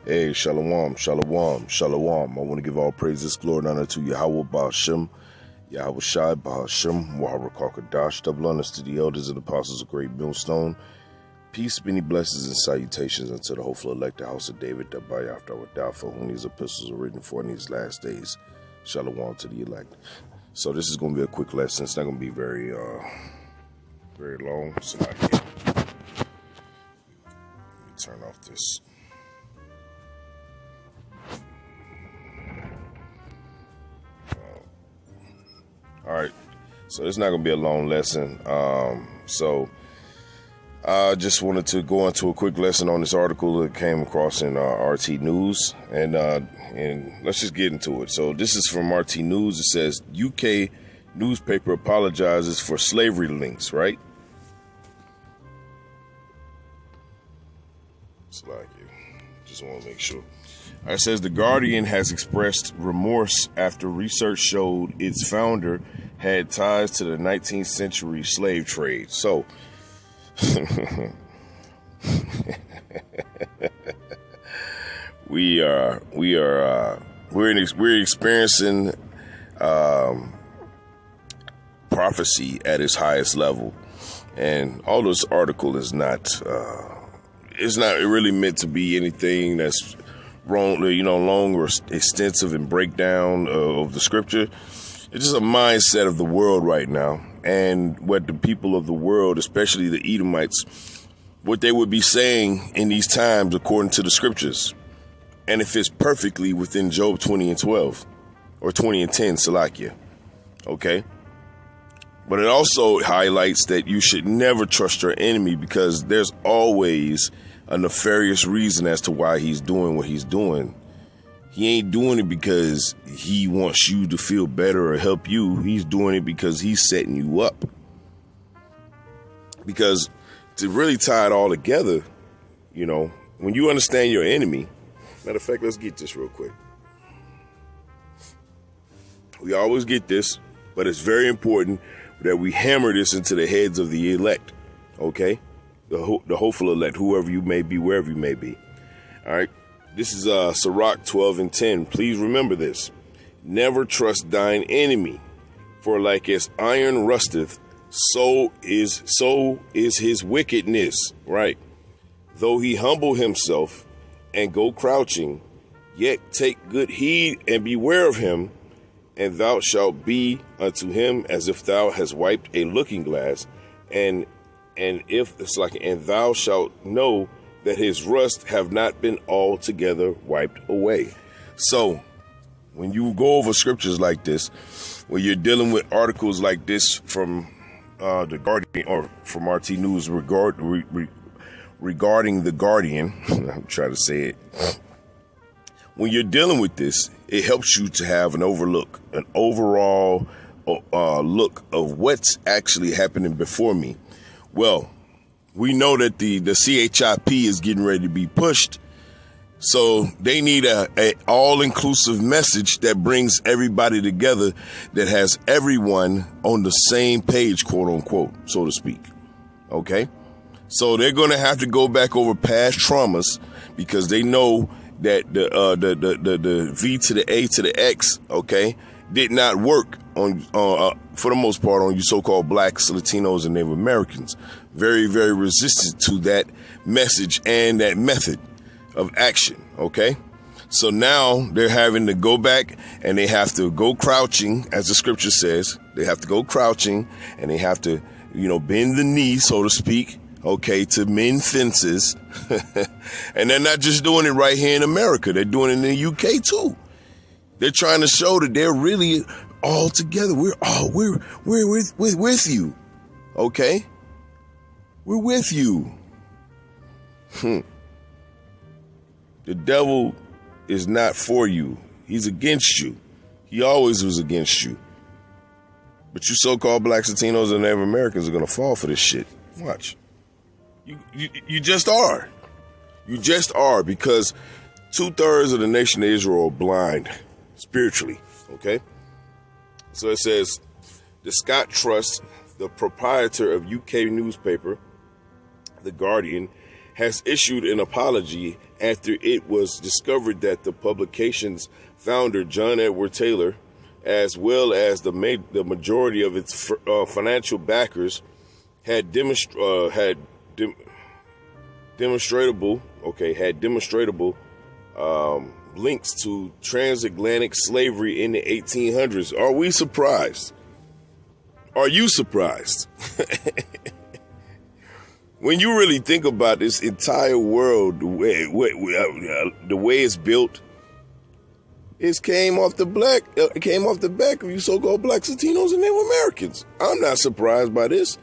Hey, shalom, shalom, shalom. I want to give all praises, glory, and honor to Yahweh Ba'ashem, Yahweh Shai Ba'ashem, Wahara Kakadash, double honors to the elders and apostles of Great Millstone. Peace, many blessings, and salutations unto the hopeful elect, the house of David, that by after our doubt, for whom these epistles are written for in these last days. Shalom to the elect. So this is going to be a quick lesson. It's not going to be very long. So let me turn off this. All right, so it's not going to be a long lesson. So I just wanted to go into a quick lesson on this article that came across in RT News, and let's just get into it. So this is from RT News. It says UK newspaper apologizes for slavery links, right? It's like you just want to make sure. It says The Guardian has expressed remorse after research showed its founder had ties to the 19th century slave trade. So, we're experiencing prophecy at its highest level, and all this article is not really meant to be anything that's wrong, long or extensive in breakdown of the scripture. It's just a mindset of the world right now, and what the people of the world, especially the Edomites, what they would be saying in these times according to the scriptures. And it fits perfectly within Job 20:12 or 20:10, Salakia. Okay? But it also highlights that you should never trust your enemy, because there's always a nefarious reason as to why he's doing what he's doing. He ain't doing it because he wants you to feel better or help you. He's doing it because he's setting you up. Because to really tie it all together, when you understand your enemy, matter of fact, let's get this real quick. We always get this, but it's very important that we hammer this into the heads of the elect, okay? The hopeful elect, whoever you may be, wherever you may be. All right. This is Sirach 12:10. Please remember this. Never trust thine enemy, for like as iron rusteth, so is his wickedness. Right. Though he humble himself and go crouching, yet take good heed and beware of him, and thou shalt be unto him as if thou hast wiped a looking glass, and thou shalt know that his rust have not been altogether wiped away. So when you go over scriptures like this, when you're dealing with articles like this from the Guardian or from RT News regarding the Guardian, I'm trying to say it. When you're dealing with this, it helps you to have an overall look of what's actually happening before me. Well, we know that the CHIP is getting ready to be pushed, so they need a all-inclusive message that brings everybody together, that has everyone on the same page, quote unquote, so to speak. Okay, so they're going to have to go back over past traumas, because they know that the V to the A to the X, okay, did not work on for the most part on you so-called blacks, Latinos, and Native Americans. Very, very resistant to that message and that method of action, okay? So now they're having to go back, and they have to go crouching, as the scripture says. They have to go crouching, and they have to, bend the knee, so to speak, okay, to mend fences. And they're not just doing it right here in America. They're doing it in the UK too. They're trying to show that they're really all together. We're with you, okay? We're with you. The devil is not for you. He's against you. He always was against you. But you so-called blacks, Latinos, and Native Americans are going to fall for this shit. Watch. You just are. You just are, because 2/3 of the nation of Israel are blind spiritually, okay? So it says, the Scott Trust, the proprietor of UK newspaper, The Guardian, has issued an apology after it was discovered that the publication's founder, John Edward Taylor, as well as the majority of its financial backers, had demonstrable links to transatlantic slavery in the 1800s. Are we surprised? Are you surprised? When you really think about this entire world, the way it's built, it came off the back of you so-called blacks, Latinos, and Native Americans. I'm not surprised by this.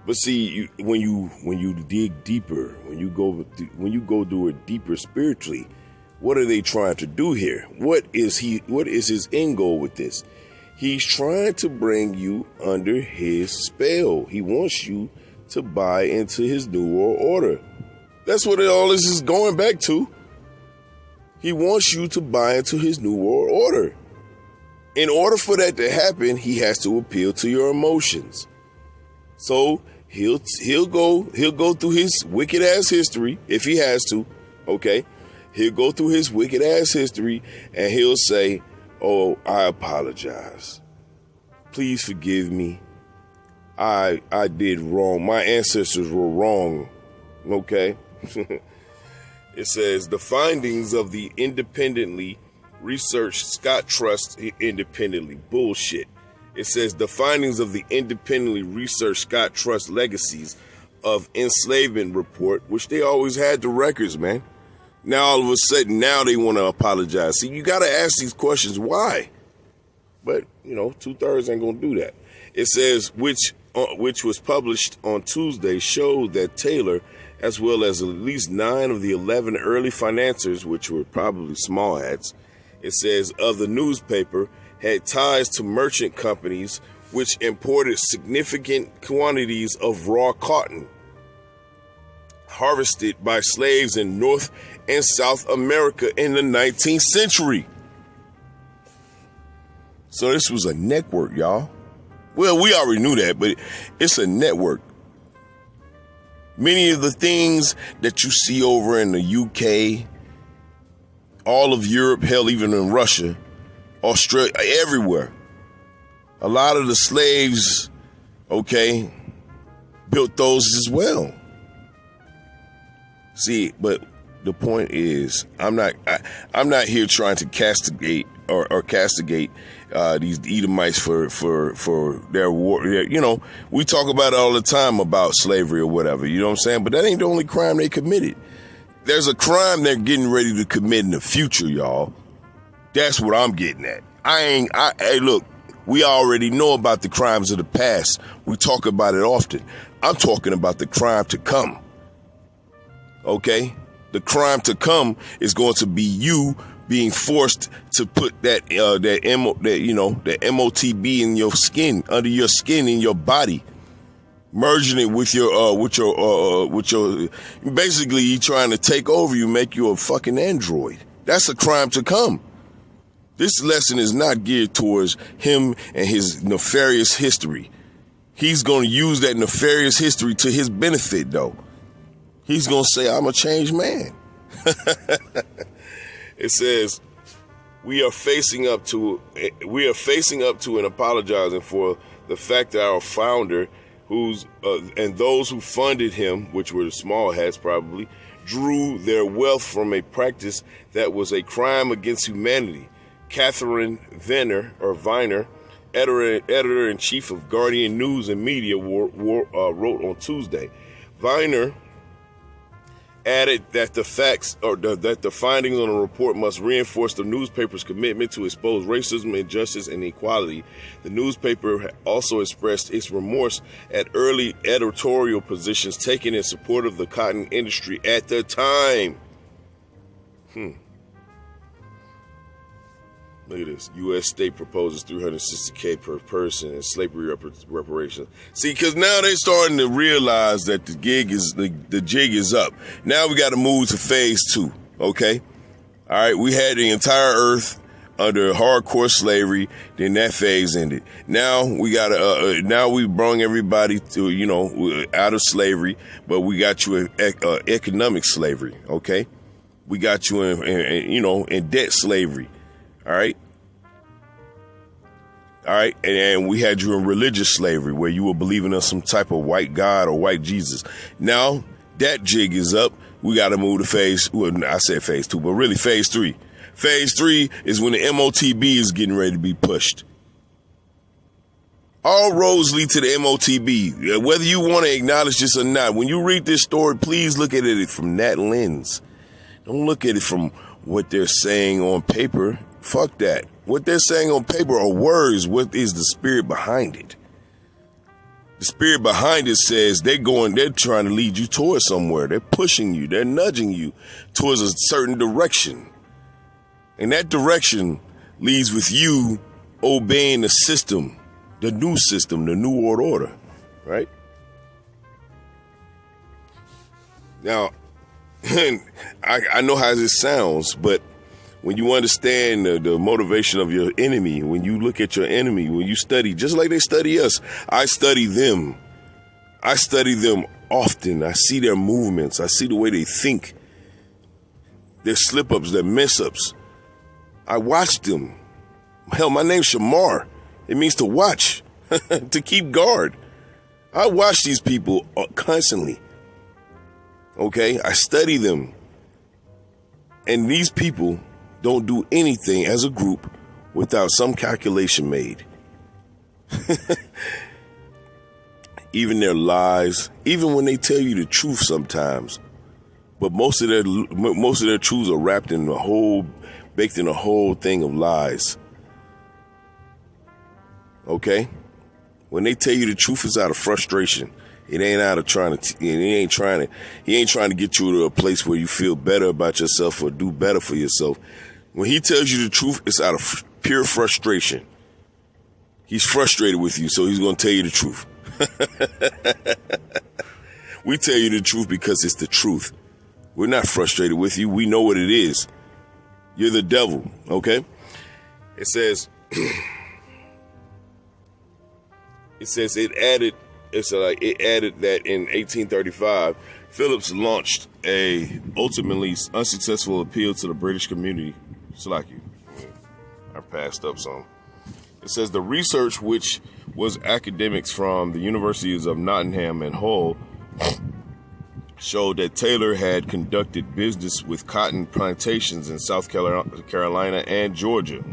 But see, when you dig deeper, when you go do it deeper spiritually, what are they trying to do here? What is his end goal with this? He's trying to bring you under his spell. He wants you to buy into his new world order. That's what all this is going back to. He wants you to buy into his new world order. In order for that to happen, he has to appeal to your emotions. So he'll go through his wicked ass history if he has to. Okay, he'll go through his wicked ass history and he'll say, "Oh, I apologize. Please forgive me. I did wrong. My ancestors were wrong." Okay. It says the findings of the independently researched Scott Trust independently bullshit. It says the findings of the independently researched Scott Trust legacies of enslavement report, which they always had the records, man. Now all of a sudden, now they want to apologize. See, you got to ask these questions. Why? But, 2/3 ain't going to do that. It says, which was published on Tuesday, showed that Taylor, as well as at least 9 of the 11 early financiers, which were probably small hats, it says, of the newspaper, had ties to merchant companies which imported significant quantities of raw cotton harvested by slaves in North and South America in the 19th century. So this was a network, y'all. Well, we already knew that, but it's a network. Many of the things that you see over in the UK, all of Europe, hell, even in Russia, Australia, everywhere, a lot of the slaves, built those as well. See, but the point is, I'm not here trying to castigate or castigate these Edomites for their war. We talk about it all the time about slavery or whatever. You know what I'm saying? But that ain't the only crime they committed. There's a crime they're getting ready to commit in the future, y'all. That's what I'm getting at. Hey, look, we already know about the crimes of the past. We talk about it often. I'm talking about the crime to come. Okay? The crime to come is going to be you being forced to put that MOTB in your skin, under your skin, in your body, merging it with your basically you trying to take over you, make you a fucking android. That's a crime to come. This lesson is not geared towards him and his nefarious history. He's going to use that nefarious history to his benefit, though. He's going to say, I'm a changed man. It says, we are facing up to and apologizing for the fact that our founder, and those who funded him, which were the small hats probably, drew their wealth from a practice that was a crime against humanity. Catherine Viner, editor-in-chief of Guardian News and Media, wrote on Tuesday. Viner added that the findings on the report must reinforce the newspaper's commitment to expose racism, injustice, and inequality. The newspaper also expressed its remorse at early editorial positions taken in support of the cotton industry at the time. Look at this. U.S. state proposes $360K per person in slavery reparations. See, because now they're starting to realize that the jig is up. Now we got to move to phase 2. Okay. All right. We had the entire earth under hardcore slavery. Then that phase ended. Now we got now we brung everybody to, you know, out of slavery, but we got you in economic slavery. Okay, we got you in you know, in debt slavery. All right. All right. And we had you in religious slavery where you were believing in some type of white God or white Jesus. Now that jig is up. We got to move to phase. Well, I said phase 2, but really phase 3. Phase 3 is when the MOTB is getting ready to be pushed. All roads lead to the MOTB. Whether you want to acknowledge this or not, when you read this story, please look at it from that lens. Don't look at it from what they're saying on paper. Fuck that. What they're saying on paper are words. What is the spirit behind it? The spirit behind it says they're trying to lead you towards somewhere. They're pushing you. They're nudging you towards a certain direction. And that direction leads with you obeying the system, the new world order, right? Now, I know how this sounds, but when you understand the motivation of your enemy, when you look at your enemy, when you study, just like they study us, I study them. I study them often. I see their movements. I see the way they think, their slip-ups, their mess-ups. I watch them. Hell, my name's Shamar. It means to watch, to keep guard. I watch these people constantly. Okay? I study them. And these people don't do anything as a group without some calculation made. Even their lies, even when they tell you the truth sometimes, but most of their truths are baked in a whole thing of lies. Okay? When they tell you the truth, it's out of frustration. It ain't out of he ain't trying to get you to a place where you feel better about yourself or do better for yourself. When he tells you the truth, it's out of pure frustration. He's frustrated with you, so he's going to tell you the truth. We tell you the truth because it's the truth. We're not frustrated with you. We know what it is. You're the devil, okay? It says it added that in 1835, Phillips launched a ultimately unsuccessful appeal to the British community. Slacky. I passed up some. It says the research, which was academics from the universities of Nottingham and Hull, showed that Taylor had conducted business with cotton plantations in South Carolina and Georgia.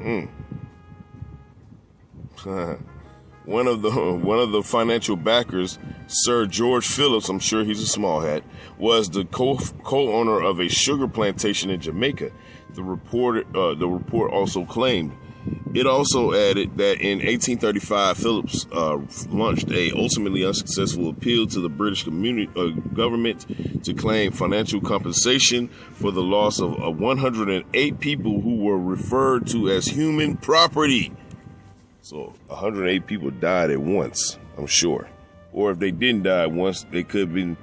One of the financial backers, Sir George Phillips, I'm sure he's a small hat, was the co-owner of a sugar plantation in Jamaica. The report also claimed. It also added that in 1835, Phillips launched a ultimately unsuccessful appeal to the British government to claim financial compensation for the loss of 108 people who were referred to as human property. So 108 people died at once, I'm sure. Or if they didn't die at once, they could have been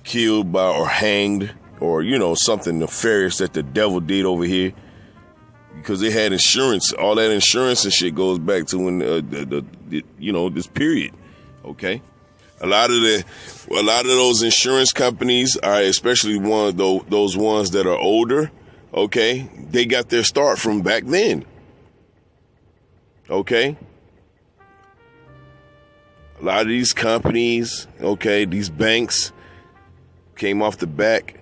killed by or hanged or, you know, something nefarious that the devil did over here. Because they had insurance. All that insurance and shit goes back to when this period. Okay, a lot of those insurance companies are, especially those ones that are older. Okay, they got their start from back then. Okay, a lot of these companies, okay, these banks came off the back,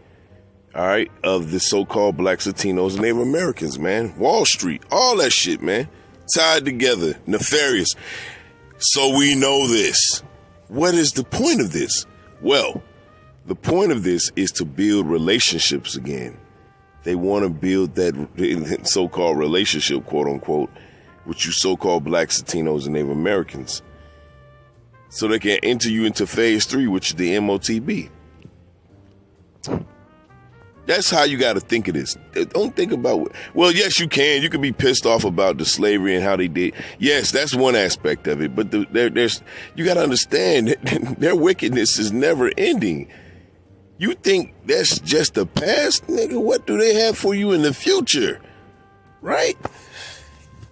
all right, of the so-called blacks, Latinos, and Native Americans, man. Wall Street, all that shit, man. Tied together, nefarious. So we know this. What is the point of this? Well, the point of this is to build relationships again. They want to build that so-called relationship, quote unquote, with you so-called blacks, Latinos, and Native Americans. So they can enter you into phase 3, which is the MOTB. That's how you got to think of this. Don't think about, well, yes, you can. You can be pissed off about the slavery and how they did. Yes, that's one aspect of it. But you got to understand their wickedness is never ending. You think that's just the past, nigga? What do they have for you in the future? Right?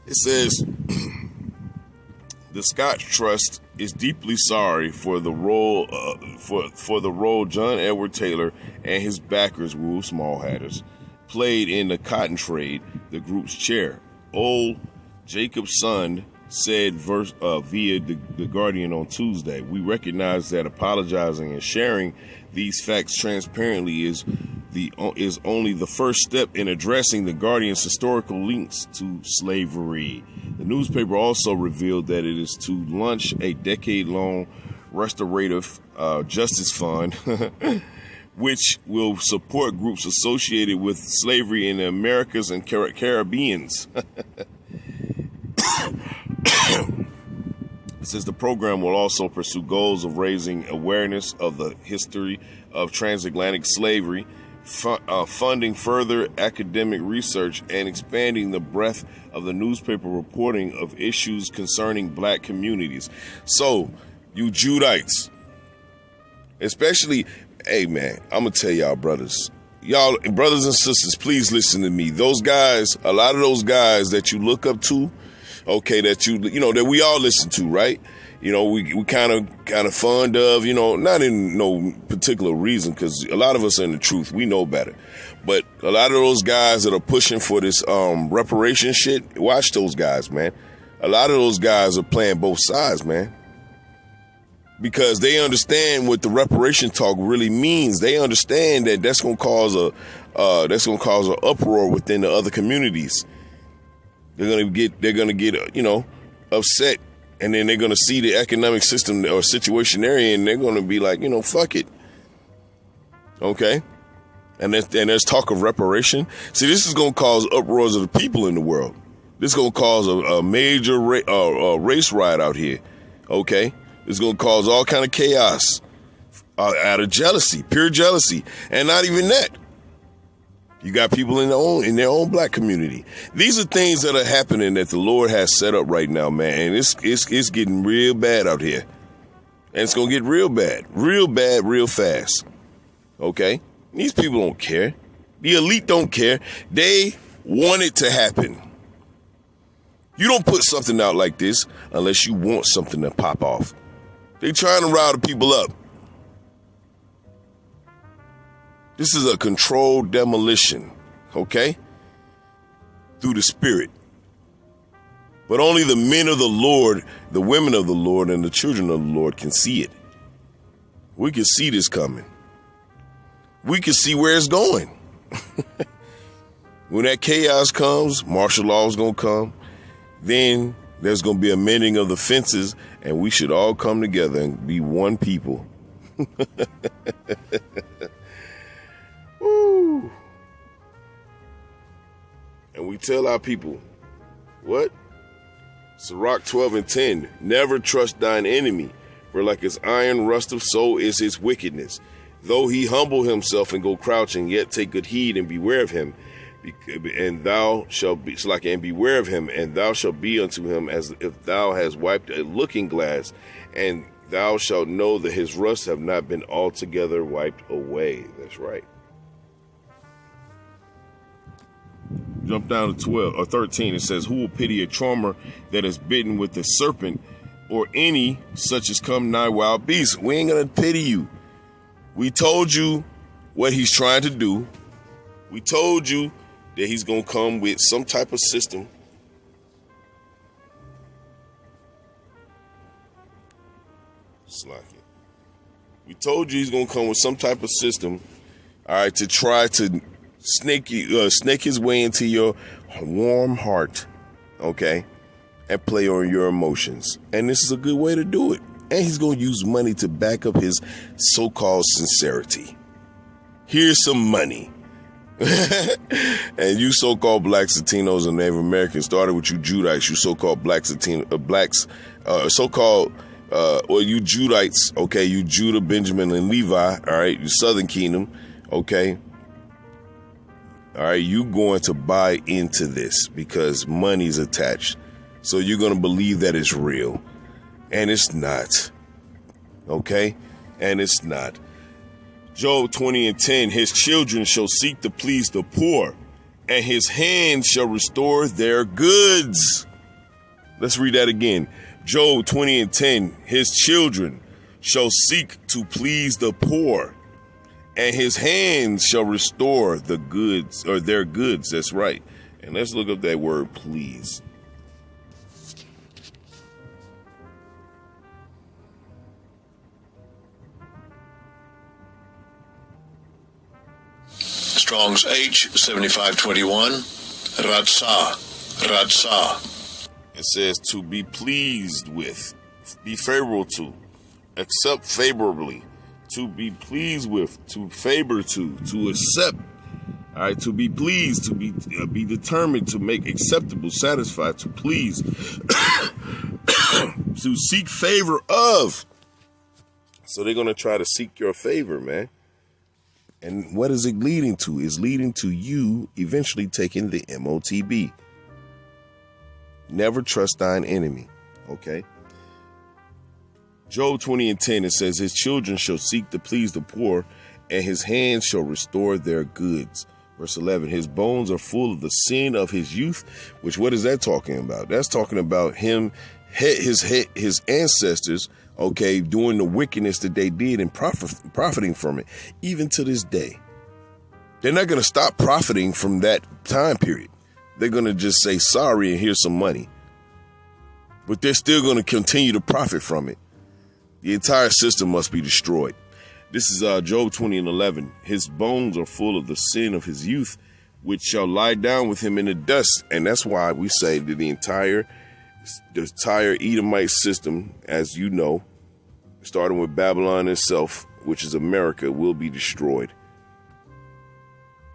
It says, the Scotch Trust is deeply sorry for the role for the role John Edward Taylor and his backers, Will Smallhatters, played in the cotton trade. The group's chair, Old Jacobson, said via the Guardian on Tuesday. We recognize that apologizing and sharing these facts transparently is only the first step in addressing the Guardian's historical links to slavery. The newspaper also revealed that it is to launch a decade-long restorative justice fund, which will support groups associated with slavery in the Americas and Caribbeans. It says the program will also pursue goals of raising awareness of the history of transatlantic slavery, funding further academic research, and expanding the breadth of the newspaper reporting of issues concerning black communities. So, you Judites, especially, hey man, I'm gonna tell y'all brothers and sisters, please listen to me. Those guys, a lot of those guys that you look up to, okay, that that we all listen to, right? We kind of fond of, not in no particular reason, because a lot of us are in the truth. We know better. But a lot of those guys that are pushing for this reparation shit, watch those guys, man. A lot of those guys are playing both sides, man. Because they understand what the reparation talk really means. They understand that that's gonna cause an uproar within the other communities. They're gonna get upset, and then they're gonna see the economic system or situation they're in. They're gonna be like, fuck it, okay. And there's talk of reparation. See, this is gonna cause uproars of the people in the world. This is gonna cause a major race riot out here, okay. It's gonna cause all kind of chaos out of jealousy, pure jealousy, and not even that. You got people in their own black community. These are things that are happening that the Lord has set up right now, man. And it's getting real bad out here. And it's going to get real bad, real fast. Okay? These people don't care. The elite don't care. They want it to happen. You don't put something out like this unless you want something to pop off. They trying to rile the people up. This is a controlled demolition, okay? Through the Spirit. But only the men of the Lord, the women of the Lord, and the children of the Lord can see it. We can see this coming. We can see where it's going. When that chaos comes, martial law is going to come. Then there's going to be a mending of the fences, and we should all come together and be one people. Woo. And we tell our people, what? Sirach 12:10, never trust thine enemy, for like his iron rusteth, so is his wickedness. Though he humble himself and go crouching, yet take good heed and beware of him. And thou shalt be and beware of him, and thou shalt be unto him as if thou hast wiped a looking glass, and thou shalt know that his rust have not been altogether wiped away. That's right. Jump down to 12 or 13. It says, who will pity a charmer that is bitten with the serpent, or any such as come nigh wild beasts? We ain't gonna pity you. We told you what he's trying to do. We told you that he's gonna come with some type of system. Slack it. We told you he's gonna come with some type of system, all right, to try to snake his way into your warm heart, okay, and play on your emotions. And this is a good way to do it. And he's gonna use money to back up his so-called sincerity. Here's some money. And you so-called blacks, Latinos, and Native Americans, started with you Judites, you so-called blacks, you Judites, okay, you Judah, Benjamin, and Levi, all right, you Southern Kingdom, okay, all right, you going to buy into this because money's attached, so you're going to believe that it's real, and it's not, okay, and it's not. Job 20:10, his children shall seek to please the poor, and his hands shall restore their goods. Let's read that again. Job 20:10. His children shall seek to please the poor, and his hands shall restore the goods, or their goods. That's right. And let's look up that word, please. Strong's H 7521. Ratzah. It says to be pleased with, be favorable to, accept favorably, to be pleased with, to favor to accept. All right, to be pleased, to be determined, to make acceptable, satisfied, to please, to seek favor of. So they're going to try to seek your favor, man. And what is it leading to? It's leading to you eventually taking the MOTB. Never trust thine enemy. Okay. Job 20:10, it says, his children shall seek to please the poor, and his hands shall restore their goods. Verse 11, his bones are full of the sin of his youth, which, what is that talking about? That's talking about him, his ancestors, okay, doing the wickedness that they did and profiting from it, even to this day. They're not going to stop profiting from that time period. They're going to just say sorry and here's some money. But they're still going to continue to profit from it. The entire system must be destroyed. This is Job 20:11. His bones are full of the sin of his youth, which shall lie down with him in the dust. And that's why we say that the entire Edomite system, as you know, starting with Babylon itself, which is America, will be destroyed.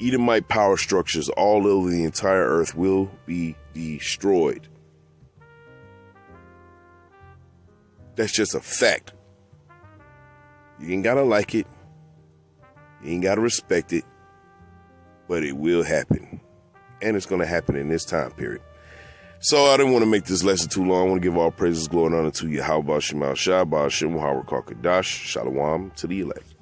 Edomite power structures all over the entire earth will be destroyed. That's just a fact. You ain't gotta like it. You ain't gotta respect it. But it will happen. And it's gonna happen in this time period. So I didn't want to make this lesson too long. I want to give all praises, glory, and honor to Yahweh Shemal Shah, Ba'ashem, Muhammad Kakadash, Shalom to the elect.